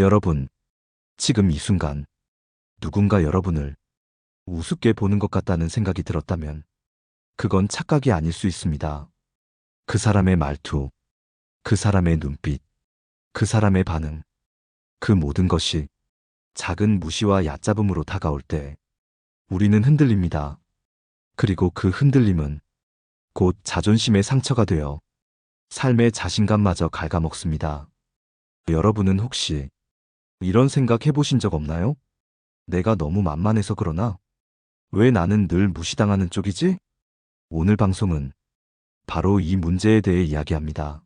여러분, 지금 이 순간 누군가 여러분을 우습게 보는 것 같다는 생각이 들었다면 그건 착각이 아닐 수 있습니다. 그 사람의 말투, 그 사람의 눈빛, 그 사람의 반응, 그 모든 것이 작은 무시와 얕잡음으로 다가올 때 우리는 흔들립니다. 그리고 그 흔들림은 곧 자존심의 상처가 되어 삶의 자신감마저 갉아먹습니다. 여러분은 혹시 이런 생각 해보신 적 없나요? 내가 너무 만만해서 그러나? 왜 나는 늘 무시당하는 쪽이지? 오늘 방송은 바로 이 문제에 대해 이야기합니다.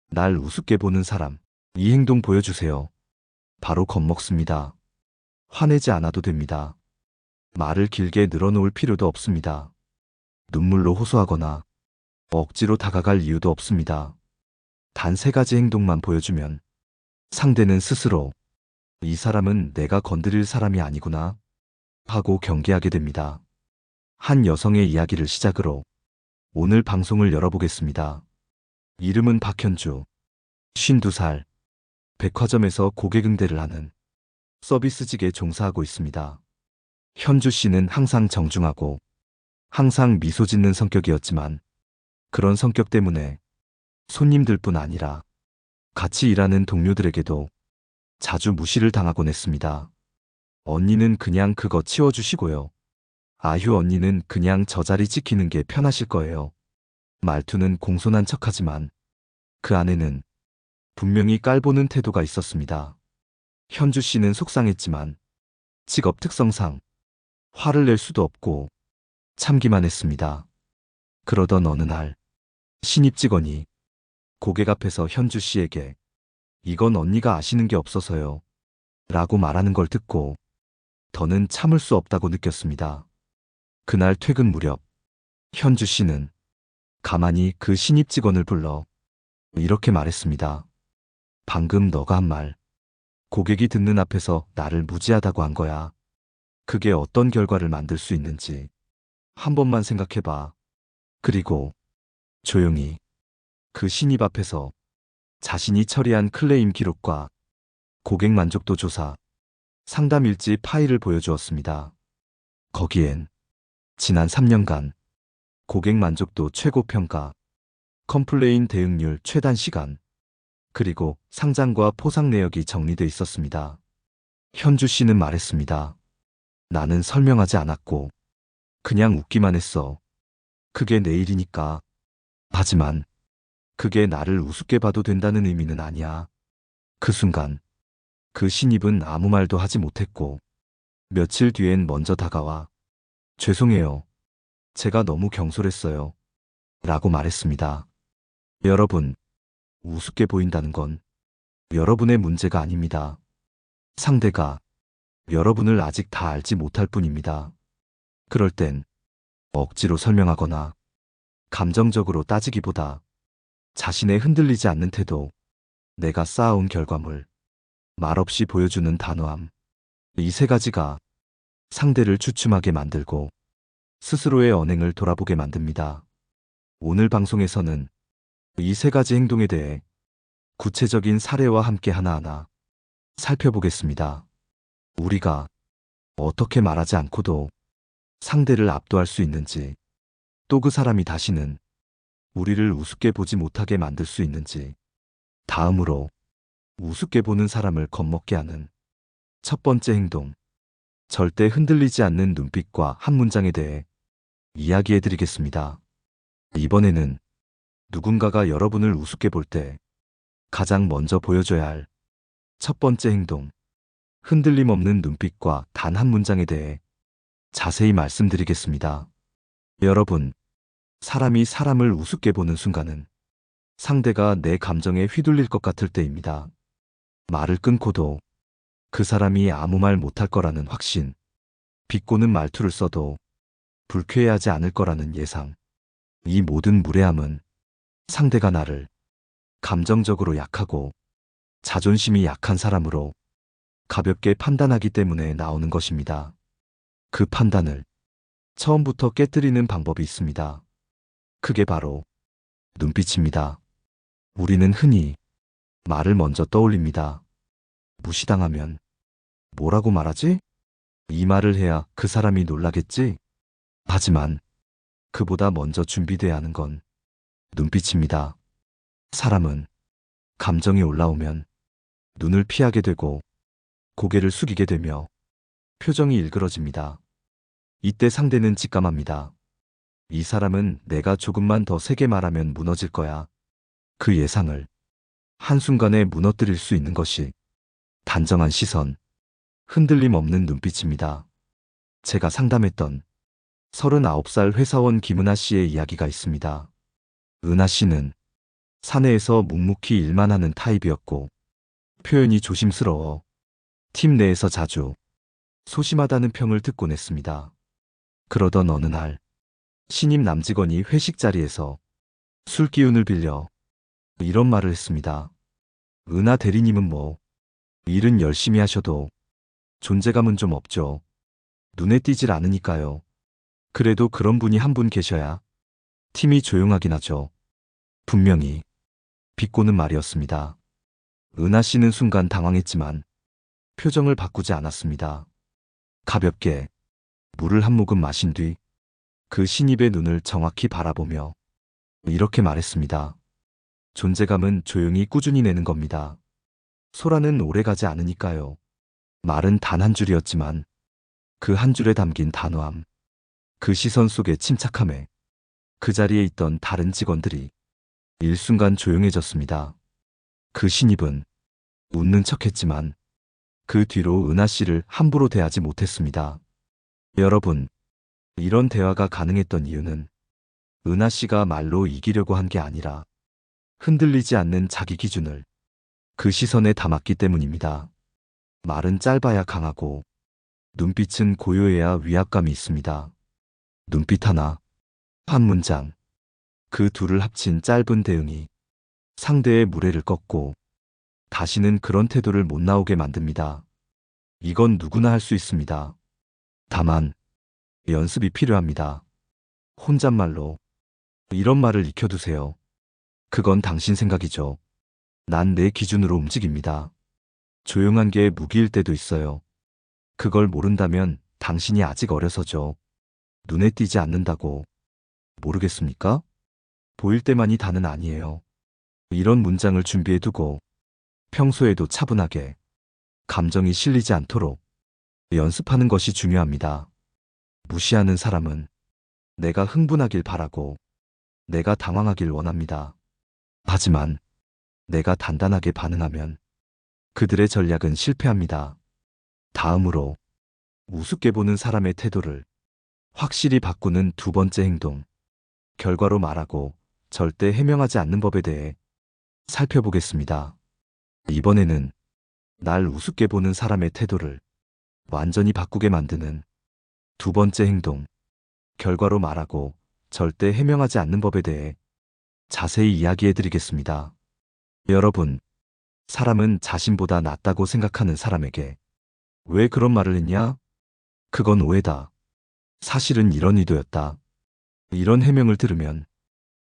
날 우습게 보는 사람, 이 행동 보여주세요. 바로 겁먹습니다. 화내지 않아도 됩니다. 말을 길게 늘어놓을 필요도 없습니다. 눈물로 호소하거나 억지로 다가갈 이유도 없습니다. 단 3가지 행동만 보여주면 상대는 스스로 이 사람은 내가 건드릴 사람이 아니구나 하고 경계하게 됩니다. 한 여성의 이야기를 시작으로 오늘 방송을 열어보겠습니다. 이름은 박현주, 52살, 백화점에서 고객 응대를 하는 서비스직에 종사하고 있습니다. 현주 씨는 항상 정중하고 항상 미소 짓는 성격이었지만 그런 성격 때문에 손님들뿐 아니라 같이 일하는 동료들에게도 자주 무시를 당하곤 했습니다. 언니는 그냥 그거 치워주시고요. 아휴, 언니는 그냥 저 자리 지키는 게 편하실 거예요. 말투는 공손한 척하지만 그 안에는 분명히 깔보는 태도가 있었습니다. 현주 씨는 속상했지만 직업 특성상 화를 낼 수도 없고 참기만 했습니다. 그러던 어느 날 신입 직원이 고객 앞에서 현주 씨에게 이건 언니가 아시는 게 없어서요 라고 말하는 걸 듣고 더는 참을 수 없다고 느꼈습니다. 그날 퇴근 무렵 현주 씨는 가만히 그 신입 직원을 불러 이렇게 말했습니다. 방금 너가 한 말, 고객이 듣는 앞에서 나를 무지하다고 한 거야. 그게 어떤 결과를 만들 수 있는지 한 번만 생각해봐. 그리고 조용히 그 신입 앞에서 자신이 처리한 클레임 기록과 고객 만족도 조사, 상담 일지 파일을 보여주었습니다. 거기엔 지난 3년간 고객 만족도 최고 평가, 컴플레인 대응률 최단 시간, 그리고 상장과 포상 내역이 정리돼 있었습니다. 현주 씨는 말했습니다. 나는 설명하지 않았고 그냥 웃기만 했어. 그게 내 일이니까. 하지만 그게 나를 우습게 봐도 된다는 의미는 아니야. 그 순간 그 신입은 아무 말도 하지 못했고 며칠 뒤엔 먼저 다가와 죄송해요. 제가 너무 경솔했어요. 라고 말했습니다. 여러분, 우습게 보인다는 건 여러분의 문제가 아닙니다. 상대가 여러분을 아직 다 알지 못할 뿐입니다. 그럴 땐 억지로 설명하거나 감정적으로 따지기보다 자신의 흔들리지 않는 태도, 내가 쌓아온 결과물, 말없이 보여주는 단호함, 이 3가지가 상대를 주춤하게 만들고 스스로의 언행을 돌아보게 만듭니다. 오늘 방송에서는 이 3가지 행동에 대해 구체적인 사례와 함께 하나하나 살펴보겠습니다. 우리가 어떻게 말하지 않고도 상대를 압도할 수 있는지, 또 그 사람이 다시는 우리를 우습게 보지 못하게 만들 수 있는지, 다음으로 우습게 보는 사람을 겁먹게 하는 첫 번째 행동, 절대 흔들리지 않는 눈빛과 한 문장에 대해 이야기해 드리겠습니다. 이번에는 누군가가 여러분을 우습게 볼 때 가장 먼저 보여줘야 할 첫 번째 행동, 흔들림 없는 눈빛과 단 한 문장에 대해 자세히 말씀드리겠습니다. 여러분, 사람이 사람을 우습게 보는 순간은 상대가 내 감정에 휘둘릴 것 같을 때입니다. 말을 끊고도 그 사람이 아무 말 못할 거라는 확신, 비꼬는 말투를 써도 불쾌해하지 않을 거라는 예상, 이 모든 무례함은 상대가 나를 감정적으로 약하고 자존심이 약한 사람으로 가볍게 판단하기 때문에 나오는 것입니다. 그 판단을 처음부터 깨뜨리는 방법이 있습니다. 그게 바로 눈빛입니다. 우리는 흔히 말을 먼저 떠올립니다. 무시당하면 뭐라고 말하지? 이 말을 해야 그 사람이 놀라겠지? 하지만 그보다 먼저 준비돼야 하는 건 눈빛입니다. 사람은 감정이 올라오면 눈을 피하게 되고 고개를 숙이게 되며 표정이 일그러집니다. 이때 상대는 직감합니다. 이 사람은 내가 조금만 더 세게 말하면 무너질 거야. 그 예상을 한순간에 무너뜨릴 수 있는 것이 단정한 시선, 흔들림 없는 눈빛입니다. 제가 상담했던 39살 회사원 김은하 씨의 이야기가 있습니다. 은하 씨는 사내에서 묵묵히 일만 하는 타입이었고 표현이 조심스러워 팀 내에서 자주 소심하다는 평을 듣곤 했습니다. 그러던 어느 날 신입 남직원이 회식 자리에서 술 기운을 빌려 이런 말을 했습니다. 은하 대리님은 뭐 일은 열심히 하셔도 존재감은 좀 없죠. 눈에 띄질 않으니까요. 그래도 그런 분이 한 분 계셔야 팀이 조용하긴 하죠. 분명히 비꼬는 말이었습니다. 은하 씨는 순간 당황했지만 표정을 바꾸지 않았습니다. 가볍게 물을 한 모금 마신 뒤 그 신입의 눈을 정확히 바라보며 이렇게 말했습니다. 존재감은 조용히 꾸준히 내는 겁니다. 소라는 오래가지 않으니까요. 말은 단 한 줄이었지만 그 한 줄에 담긴 단호함, 그 시선 속의 침착함에 그 자리에 있던 다른 직원들이 일순간 조용해졌습니다. 그 신입은 웃는 척했지만 그 뒤로 은하 씨를 함부로 대하지 못했습니다. 여러분, 이런 대화가 가능했던 이유는 은하 씨가 말로 이기려고 한 게 아니라 흔들리지 않는 자기 기준을 그 시선에 담았기 때문입니다. 말은 짧아야 강하고 눈빛은 고요해야 위압감이 있습니다. 눈빛 하나, 한 문장, 그 둘을 합친 짧은 대응이 상대의 무례를 꺾고 다시는 그런 태도를 못 나오게 만듭니다. 이건 누구나 할 수 있습니다. 다만 연습이 필요합니다. 혼잣말로 이런 말을 익혀두세요. 그건 당신 생각이죠. 난 내 기준으로 움직입니다. 조용한 게 무기일 때도 있어요. 그걸 모른다면 당신이 아직 어려서죠. 눈에 띄지 않는다고 모르겠습니까? 보일 때만이 다는 아니에요. 이런 문장을 준비해두고 평소에도 차분하게 감정이 실리지 않도록 연습하는 것이 중요합니다. 무시하는 사람은 내가 흥분하길 바라고 내가 당황하길 원합니다. 하지만 내가 단단하게 반응하면 그들의 전략은 실패합니다. 다음으로 우습게 보는 사람의 태도를 확실히 바꾸는 두 번째 행동, 결과로 말하고 절대 해명하지 않는 법에 대해 살펴보겠습니다. 이번에는 날 우습게 보는 사람의 태도를 완전히 바꾸게 만드는 두 번째 행동, 결과로 말하고 절대 해명하지 않는 법에 대해 자세히 이야기해 드리겠습니다. 여러분, 사람은 자신보다 낫다고 생각하는 사람에게 왜 그런 말을 했냐? 그건 오해다. 사실은 이런 의도였다. 이런 해명을 들으면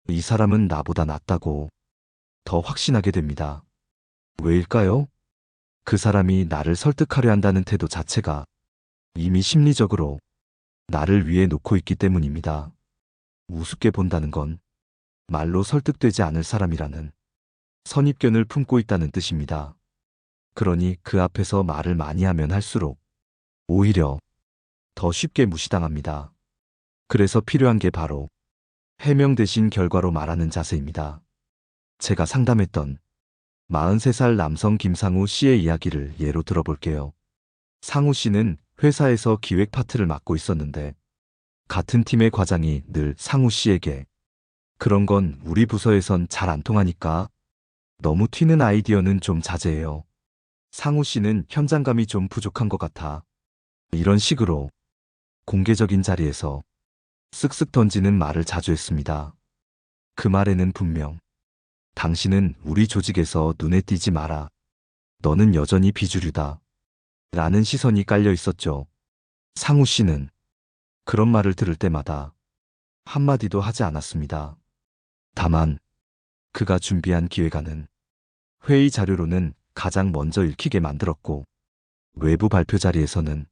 이 사람은 나보다 낫다고 더 확신하게 됩니다. 왜일까요? 그 사람이 나를 설득하려 한다는 태도 자체가 이미 심리적으로 나를 위해 놓고 있기 때문입니다. 우습게 본다는 건 말로 설득되지 않을 사람이라는 선입견을 품고 있다는 뜻입니다. 그러니 그 앞에서 말을 많이 하면 할수록 오히려 더 쉽게 무시당합니다. 그래서 필요한 게 바로 해명 대신 결과로 말하는 자세입니다. 제가 상담했던 43살 남성 김상우 씨의 이야기를 예로 들어볼게요. 상우 씨는 회사에서 기획 파트를 맡고 있었는데 같은 팀의 과장이 늘 상우 씨에게 그런 건 우리 부서에선 잘 안 통하니까 너무 튀는 아이디어는 좀 자제해요. 상우 씨는 현장감이 좀 부족한 것 같아. 이런 식으로 공개적인 자리에서 쓱쓱 던지는 말을 자주 했습니다. 그 말에는 분명 당신은 우리 조직에서 눈에 띄지 마라. 너는 여전히 비주류다. 라는 시선이 깔려 있었죠. 상우 씨는 그런 말을 들을 때마다 한마디도 하지 않았습니다. 다만 그가 준비한 기획안은 회의 자료로는 가장 먼저 읽히게 만들었고, 외부 발표 자리에서는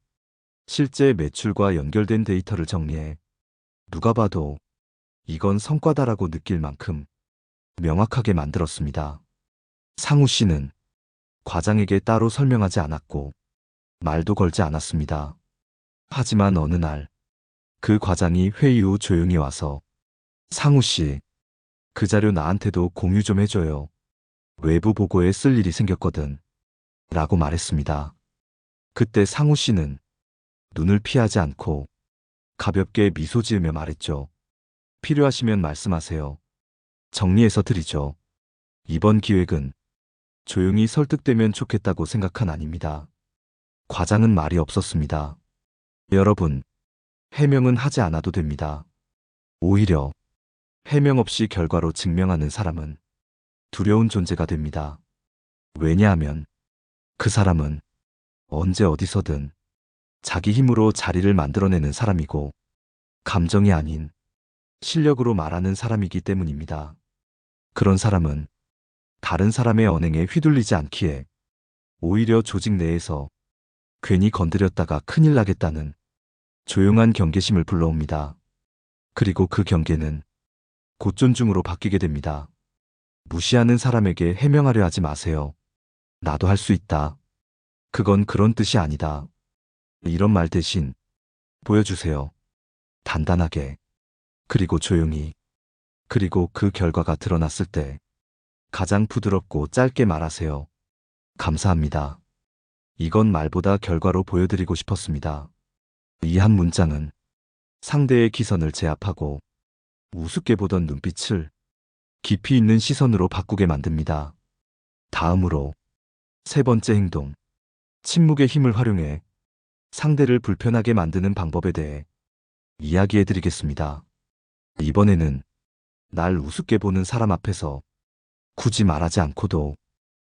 실제 매출과 연결된 데이터를 정리해 누가 봐도 이건 성과다라고 느낄 만큼 명확하게 만들었습니다. 상우 씨는 과장에게 따로 설명하지 않았고 말도 걸지 않았습니다. 하지만 어느 날 그 과장이 회의 후 조용히 와서 상우 씨, 그 자료 나한테도 공유 좀 해줘요. 외부 보고에 쓸 일이 생겼거든. 라고 말했습니다. 그때 상우 씨는 눈을 피하지 않고 가볍게 미소 지으며 말했죠. 필요하시면 말씀하세요. 정리해서 드리죠. 이번 기획은 조용히 설득되면 좋겠다고 생각한 아닙니다. 과장은 말이 없었습니다. 여러분, 해명은 하지 않아도 됩니다. 오히려 해명 없이 결과로 증명하는 사람은 두려운 존재가 됩니다. 왜냐하면 그 사람은 언제 어디서든 자기 힘으로 자리를 만들어내는 사람이고 감정이 아닌 실력으로 말하는 사람이기 때문입니다. 그런 사람은 다른 사람의 언행에 휘둘리지 않기에 오히려 조직 내에서 괜히 건드렸다가 큰일 나겠다는 조용한 경계심을 불러옵니다. 그리고 그 경계는 곧 존중으로 바뀌게 됩니다. 무시하는 사람에게 해명하려 하지 마세요. 나도 할 수 있다. 그건 그런 뜻이 아니다. 이런 말 대신 보여주세요. 단단하게. 그리고 조용히. 그리고 그 결과가 드러났을 때 가장 부드럽고 짧게 말하세요. 감사합니다. 이건 말보다 결과로 보여드리고 싶었습니다. 이 한 문장은 상대의 기선을 제압하고 우습게 보던 눈빛을 깊이 있는 시선으로 바꾸게 만듭니다. 다음으로 세 번째 행동, 침묵의 힘을 활용해 상대를 불편하게 만드는 방법에 대해 이야기해 드리겠습니다. 이번에는 날 우습게 보는 사람 앞에서 굳이 말하지 않고도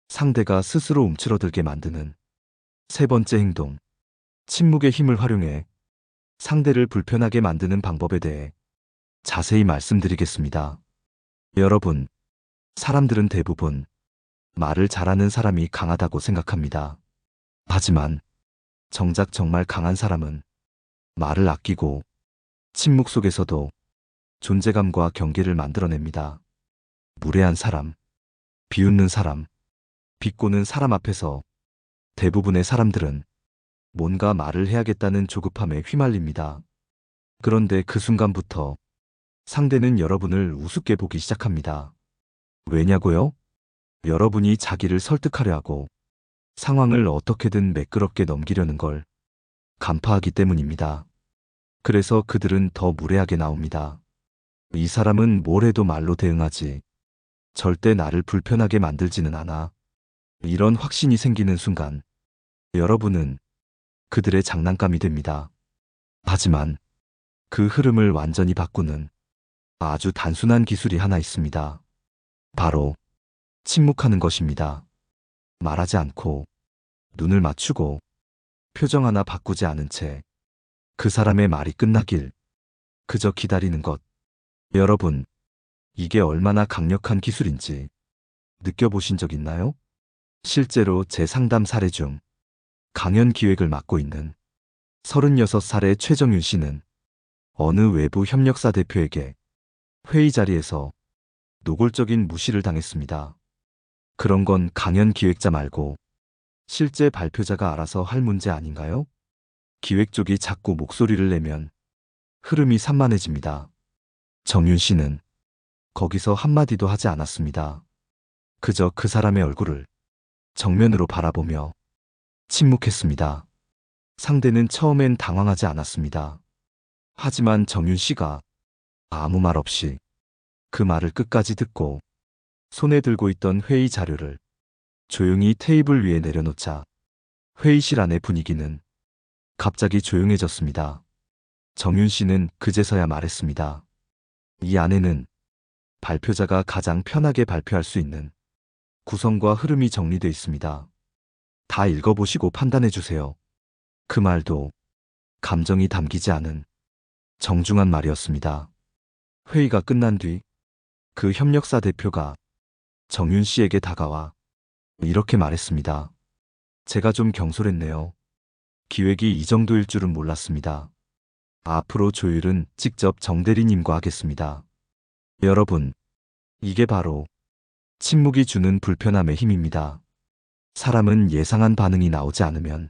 상대가 스스로 움츠러들게 만드는 세 번째 행동, 침묵의 힘을 활용해 상대를 불편하게 만드는 방법에 대해 자세히 말씀드리겠습니다. 여러분, 사람들은 대부분 말을 잘하는 사람이 강하다고 생각합니다. 하지만 정작 정말 강한 사람은 말을 아끼고 침묵 속에서도 존재감과 경계를 만들어냅니다. 무례한 사람, 비웃는 사람, 비꼬는 사람 앞에서 대부분의 사람들은 뭔가 말을 해야겠다는 조급함에 휘말립니다. 그런데 그 순간부터 상대는 여러분을 우습게 보기 시작합니다. 왜냐고요? 여러분이 자기를 설득하려 하고 상황을 어떻게든 매끄럽게 넘기려는 걸 간파하기 때문입니다. 그래서 그들은 더 무례하게 나옵니다. 이 사람은 뭘 해도 말로 대응하지 절대 나를 불편하게 만들지는 않아. 이런 확신이 생기는 순간 여러분은 그들의 장난감이 됩니다. 하지만 그 흐름을 완전히 바꾸는 아주 단순한 기술이 하나 있습니다. 바로 침묵하는 것입니다. 말하지 않고 눈을 맞추고 표정 하나 바꾸지 않은 채 그 사람의 말이 끝나길 그저 기다리는 것. 여러분, 이게 얼마나 강력한 기술인지 느껴보신 적 있나요? 실제로 제 상담 사례 중 강연 기획을 맡고 있는 36살의 최정윤 씨는 어느 외부 협력사 대표에게 회의 자리에서 노골적인 무시를 당했습니다. 그런 건 강연 기획자 말고 실제 발표자가 알아서 할 문제 아닌가요? 기획 쪽이 자꾸 목소리를 내면 흐름이 산만해집니다. 정윤 씨는 거기서 한마디도 하지 않았습니다. 그저 그 사람의 얼굴을 정면으로 바라보며 침묵했습니다. 상대는 처음엔 당황하지 않았습니다. 하지만 정윤 씨가 아무 말 없이 그 말을 끝까지 듣고 손에 들고 있던 회의 자료를 조용히 테이블 위에 내려놓자 회의실 안의 분위기는 갑자기 조용해졌습니다. 정윤 씨는 그제서야 말했습니다. 이 안에는 발표자가 가장 편하게 발표할 수 있는 구성과 흐름이 정리되어 있습니다. 다 읽어보시고 판단해 주세요. 그 말도 감정이 담기지 않은 정중한 말이었습니다. 회의가 끝난 뒤 그 협력사 대표가 정윤 씨에게 다가와 이렇게 말했습니다. 제가 좀 경솔했네요. 기획이 이 정도일 줄은 몰랐습니다. 앞으로 조율은 직접 정대리님과 하겠습니다. 여러분, 이게 바로 침묵이 주는 불편함의 힘입니다. 사람은 예상한 반응이 나오지 않으면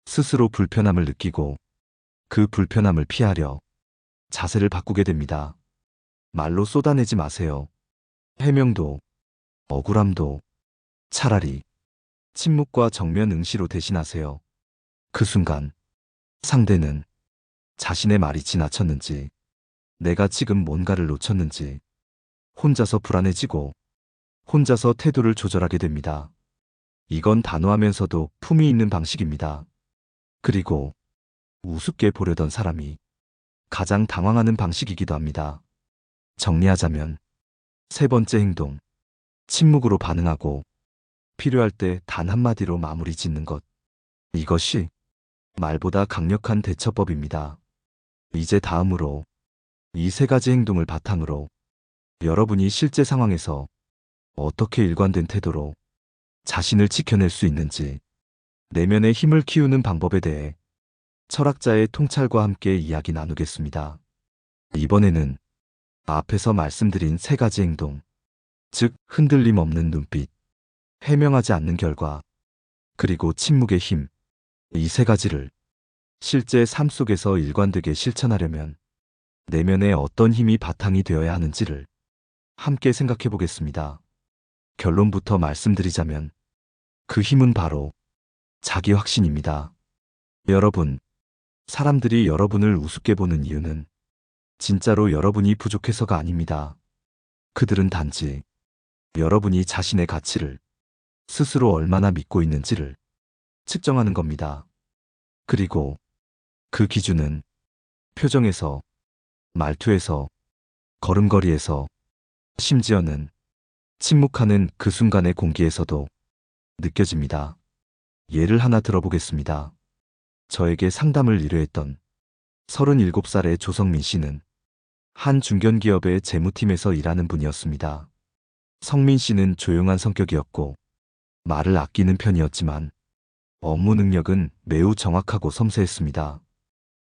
스스로 불편함을 느끼고 그 불편함을 피하려 자세를 바꾸게 됩니다. 말로 쏟아내지 마세요. 해명도, 억울함도 차라리 침묵과 정면 응시로 대신하세요. 그 순간 상대는 자신의 말이 지나쳤는지, 내가 지금 뭔가를 놓쳤는지 혼자서 불안해지고 혼자서 태도를 조절하게 됩니다. 이건 단호하면서도 품위 있는 방식입니다. 그리고 우습게 보려던 사람이 가장 당황하는 방식이기도 합니다. 정리하자면 세 번째 행동, 침묵으로 반응하고 필요할 때 단 한마디로 마무리 짓는 것. 이것이 말보다 강력한 대처법입니다. 이제 다음으로 이 세 가지 행동을 바탕으로 여러분이 실제 상황에서 어떻게 일관된 태도로 자신을 지켜낼 수 있는지, 내면의 힘을 키우는 방법에 대해 철학자의 통찰과 함께 이야기 나누겠습니다. 이번에는 앞에서 말씀드린 세 가지 행동, 즉 흔들림 없는 눈빛, 해명하지 않는 결과, 그리고 침묵의 힘, 이 세 가지를 실제 삶 속에서 일관되게 실천하려면 내면에 어떤 힘이 바탕이 되어야 하는지를 함께 생각해 보겠습니다. 결론부터 말씀드리자면 그 힘은 바로 자기 확신입니다. 여러분, 사람들이 여러분을 우습게 보는 이유는 진짜로 여러분이 부족해서가 아닙니다. 그들은 단지 여러분이 자신의 가치를 스스로 얼마나 믿고 있는지를 측정하는 겁니다. 그리고 그 기준은 표정에서, 말투에서, 걸음걸이에서, 심지어는 침묵하는 그 순간의 공기에서도 느껴집니다. 예를 하나 들어보겠습니다. 저에게 상담을 의뢰했던 37살의 조성민 씨는 한 중견기업의 재무팀에서 일하는 분이었습니다. 성민 씨는 조용한 성격이었고 말을 아끼는 편이었지만 업무 능력은 매우 정확하고 섬세했습니다.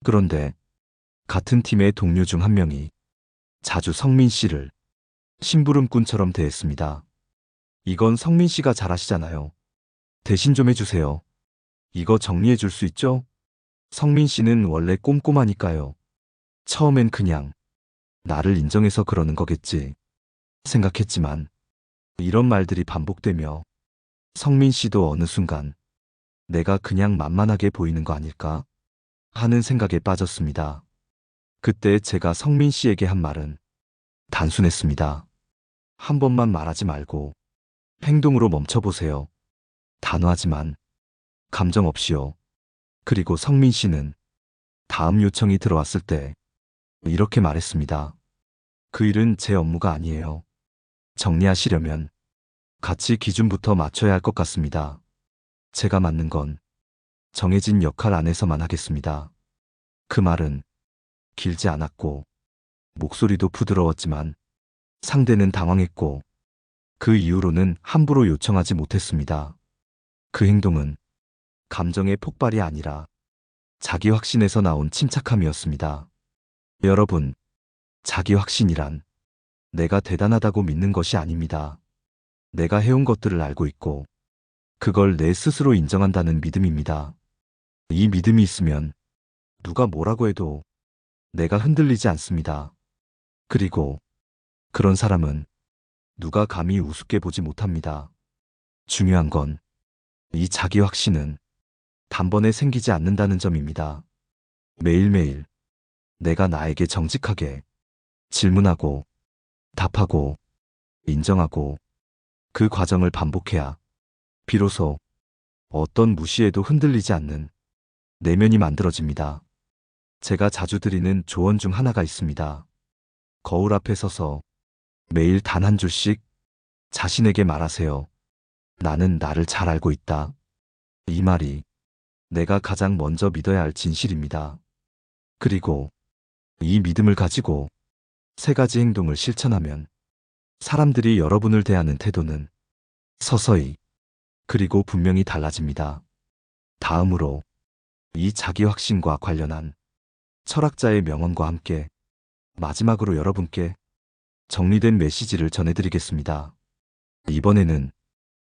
그런데 같은 팀의 동료 중 한 명이 자주 성민 씨를 심부름꾼처럼 대했습니다. 이건 성민 씨가 잘하시잖아요. 대신 좀 해주세요. 이거 정리해 줄 수 있죠? 성민 씨는 원래 꼼꼼하니까요. 처음엔 그냥 나를 인정해서 그러는 거겠지 생각했지만 이런 말들이 반복되며 성민 씨도 어느 순간 내가 그냥 만만하게 보이는 거 아닐까 하는 생각에 빠졌습니다. 그때 제가 성민 씨에게 한 말은 단순했습니다. 한 번만 말하지 말고 행동으로 멈춰보세요. 단호하지만 감정 없이요. 그리고 성민 씨는 다음 요청이 들어왔을 때 이렇게 말했습니다. 그 일은 제 업무가 아니에요. 정리하시려면 같이 기준부터 맞춰야 할 것 같습니다. 제가 맡는 건 정해진 역할 안에서만 하겠습니다. 그 말은 길지 않았고 목소리도 부드러웠지만 상대는 당황했고 그 이후로는 함부로 요청하지 못했습니다. 그 행동은 감정의 폭발이 아니라 자기 확신에서 나온 침착함이었습니다. 여러분, 자기 확신이란 내가 대단하다고 믿는 것이 아닙니다. 내가 해온 것들을 알고 있고 그걸 내 스스로 인정한다는 믿음입니다. 이 믿음이 있으면 누가 뭐라고 해도 내가 흔들리지 않습니다. 그리고 그런 사람은 누가 감히 우습게 보지 못합니다. 중요한 건 이 자기 확신은 단번에 생기지 않는다는 점입니다. 매일매일 내가 나에게 정직하게 질문하고 답하고 인정하고 그 과정을 반복해야 비로소 어떤 무시에도 흔들리지 않는 내면이 만들어집니다. 제가 자주 드리는 조언 중 하나가 있습니다. 거울 앞에 서서 매일 단 한 줄씩 자신에게 말하세요. 나는 나를 잘 알고 있다. 이 말이 내가 가장 먼저 믿어야 할 진실입니다. 그리고 이 믿음을 가지고 세 가지 행동을 실천하면 사람들이 여러분을 대하는 태도는 서서히 그리고 분명히 달라집니다. 다음으로 이 자기 확신과 관련한 철학자의 명언과 함께 마지막으로 여러분께 정리된 메시지를 전해드리겠습니다. 이번에는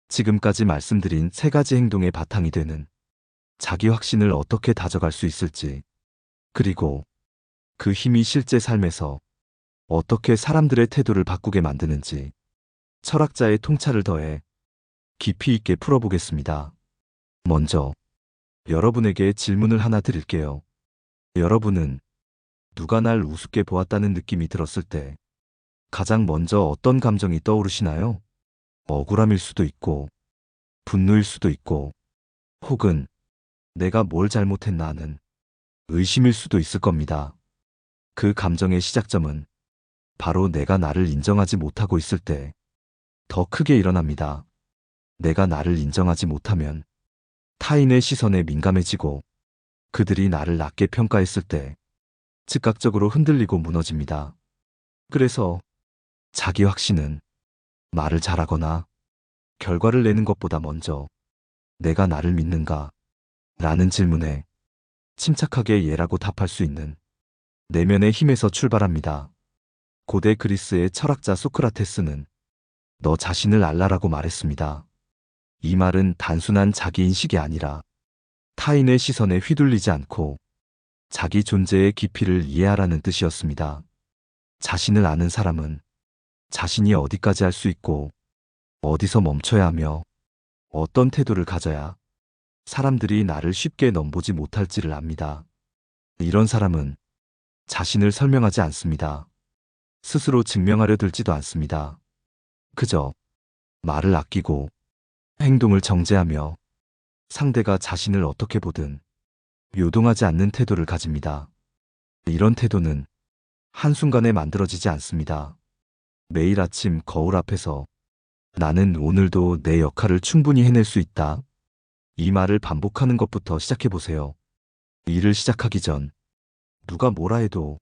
지금까지 말씀드린 세 가지 행동의 바탕이 되는 자기 확신을 어떻게 다져갈 수 있을지, 그리고 그 힘이 실제 삶에서 어떻게 사람들의 태도를 바꾸게 만드는지 철학자의 통찰을 더해 깊이 있게 풀어보겠습니다. 먼저 여러분에게 질문을 하나 드릴게요. 여러분은 누가 날 우습게 보았다는 느낌이 들었을 때 가장 먼저 어떤 감정이 떠오르시나요? 억울함일 수도 있고, 분노일 수도 있고, 혹은 내가 뭘 잘못했나 하는 의심일 수도 있을 겁니다. 그 감정의 시작점은 바로 내가 나를 인정하지 못하고 있을 때 더 크게 일어납니다. 내가 나를 인정하지 못하면 타인의 시선에 민감해지고 그들이 나를 낮게 평가했을 때 즉각적으로 흔들리고 무너집니다. 그래서 자기 확신은 말을 잘하거나 결과를 내는 것보다 먼저 내가 나를 믿는가? 라는 질문에 침착하게 예라고 답할 수 있는 내면의 힘에서 출발합니다. 고대 그리스의 철학자 소크라테스는 너 자신을 알라라고 말했습니다. 이 말은 단순한 자기 인식이 아니라 타인의 시선에 휘둘리지 않고 자기 존재의 깊이를 이해하라는 뜻이었습니다. 자신을 아는 사람은 자신이 어디까지 할 수 있고 어디서 멈춰야 하며 어떤 태도를 가져야 사람들이 나를 쉽게 넘보지 못할지를 압니다. 이런 사람은 자신을 설명하지 않습니다. 스스로 증명하려 들지도 않습니다. 그저 말을 아끼고 행동을 정제하며 상대가 자신을 어떻게 보든 요동하지 않는 태도를 가집니다. 이런 태도는 한순간에 만들어지지 않습니다. 매일 아침 거울 앞에서 나는 오늘도 내 역할을 충분히 해낼 수 있다. 이 말을 반복하는 것부터 시작해보세요. 일을 시작하기 전 누가 뭐라 해도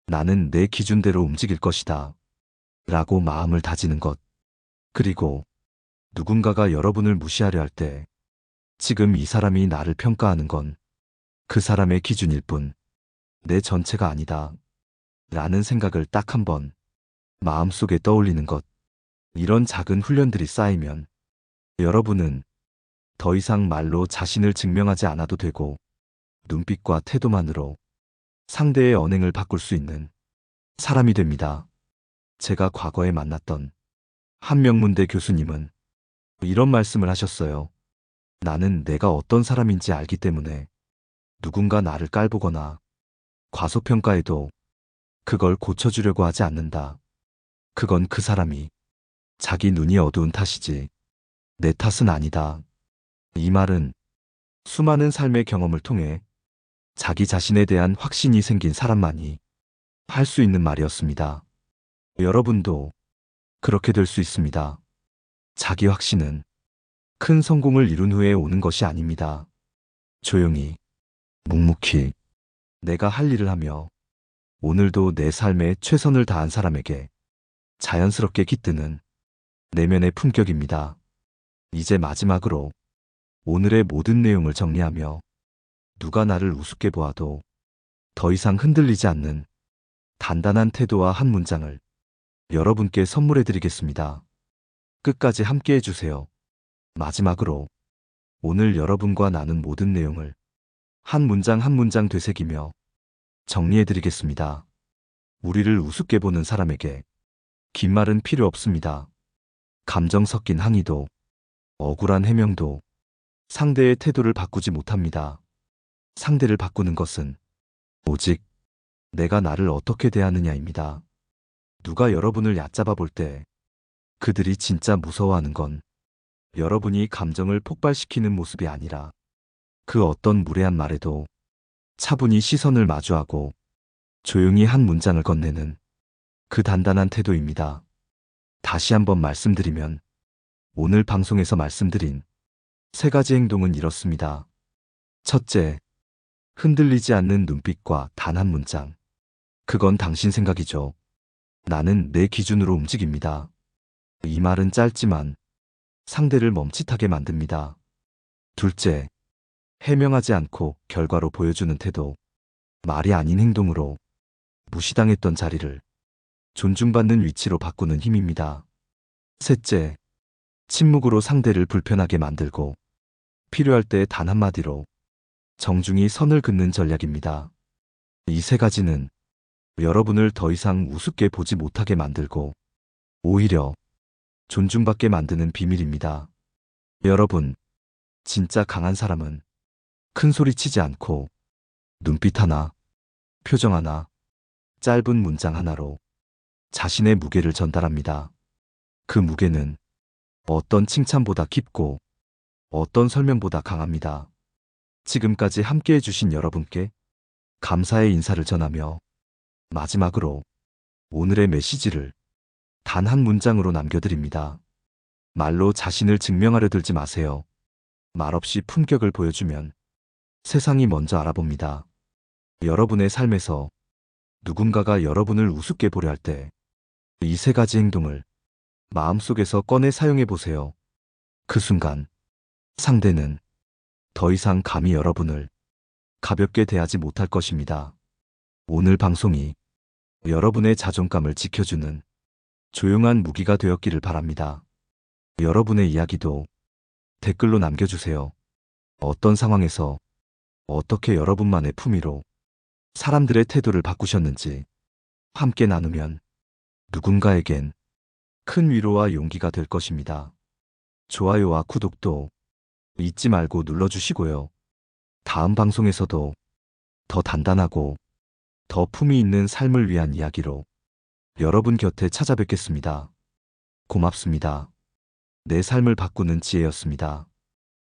나는 내 기준대로 움직일 것이다. 라고 마음을 다지는 것. 그리고 누군가가 여러분을 무시하려 할 때 지금 이 사람이 나를 평가하는 건 그 사람의 기준일 뿐 내 전체가 아니다. 라는 생각을 딱 한 번 마음속에 떠올리는 것. 이런 작은 훈련들이 쌓이면 여러분은 더 이상 말로 자신을 증명하지 않아도 되고 눈빛과 태도만으로 상대의 언행을 바꿀 수 있는 사람이 됩니다. 제가 과거에 만났던 한 명문대 교수님은 이런 말씀을 하셨어요. 나는 내가 어떤 사람인지 알기 때문에 누군가 나를 깔보거나 과소평가해도 그걸 고쳐주려고 하지 않는다. 그건 그 사람이 자기 눈이 어두운 탓이지 내 탓은 아니다. 이 말은 수많은 삶의 경험을 통해 자기 자신에 대한 확신이 생긴 사람만이 할 수 있는 말이었습니다. 여러분도 그렇게 될 수 있습니다. 자기 확신은 큰 성공을 이룬 후에 오는 것이 아닙니다. 조용히, 묵묵히 내가 할 일을 하며 오늘도 내 삶에 최선을 다한 사람에게 자연스럽게 깃드는 내면의 품격입니다. 이제 마지막으로 오늘의 모든 내용을 정리하며 누가 나를 우습게 보아도 더 이상 흔들리지 않는 단단한 태도와 한 문장을 여러분께 선물해 드리겠습니다. 끝까지 함께 해주세요. 마지막으로 오늘 여러분과 나눈 모든 내용을 한 문장 한 문장 되새기며 정리해 드리겠습니다. 우리를 우습게 보는 사람에게 긴 말은 필요 없습니다. 감정 섞인 항의도 억울한 해명도 상대의 태도를 바꾸지 못합니다. 상대를 바꾸는 것은 오직 내가 나를 어떻게 대하느냐입니다. 누가 여러분을 얕잡아 볼 때 그들이 진짜 무서워하는 건 여러분이 감정을 폭발시키는 모습이 아니라 그 어떤 무례한 말에도 차분히 시선을 마주하고 조용히 한 문장을 건네는 그 단단한 태도입니다. 다시 한번 말씀드리면 오늘 방송에서 말씀드린 세 가지 행동은 이렇습니다. 첫째, 흔들리지 않는 눈빛과 단 한 문장. 그건 당신 생각이죠. 나는 내 기준으로 움직입니다. 이 말은 짧지만 상대를 멈칫하게 만듭니다. 둘째, 해명하지 않고 결과로 보여주는 태도, 말이 아닌 행동으로 무시당했던 자리를 존중받는 위치로 바꾸는 힘입니다. 셋째, 침묵으로 상대를 불편하게 만들고 필요할 때 단 한마디로 정중히 선을 긋는 전략입니다. 이 세 가지는 여러분을 더 이상 우습게 보지 못하게 만들고 오히려 존중받게 만드는 비밀입니다. 여러분, 진짜 강한 사람은 큰 소리 치지 않고 눈빛 하나, 표정 하나, 짧은 문장 하나로 자신의 무게를 전달합니다. 그 무게는 어떤 칭찬보다 깊고 어떤 설명보다 강합니다. 지금까지 함께 해주신 여러분께 감사의 인사를 전하며 마지막으로 오늘의 메시지를 단 한 문장으로 남겨드립니다. 말로 자신을 증명하려 들지 마세요. 말없이 품격을 보여주면 세상이 먼저 알아봅니다. 여러분의 삶에서 누군가가 여러분을 우습게 보려 할 때 이 세 가지 행동을 마음속에서 꺼내 사용해 보세요. 그 순간 상대는 더 이상 감히 여러분을 가볍게 대하지 못할 것입니다. 오늘 방송이 여러분의 자존감을 지켜주는 조용한 무기가 되었기를 바랍니다. 여러분의 이야기도 댓글로 남겨주세요. 어떤 상황에서 어떻게 여러분만의 품위로 사람들의 태도를 바꾸셨는지 함께 나누면 누군가에겐 큰 위로와 용기가 될 것입니다. 좋아요와 구독도 잊지 말고 눌러주시고요. 다음 방송에서도 더 단단하고 더 품위 있는 삶을 위한 이야기로 여러분 곁에 찾아뵙겠습니다. 고맙습니다. 내 삶을 바꾸는 지혜였습니다.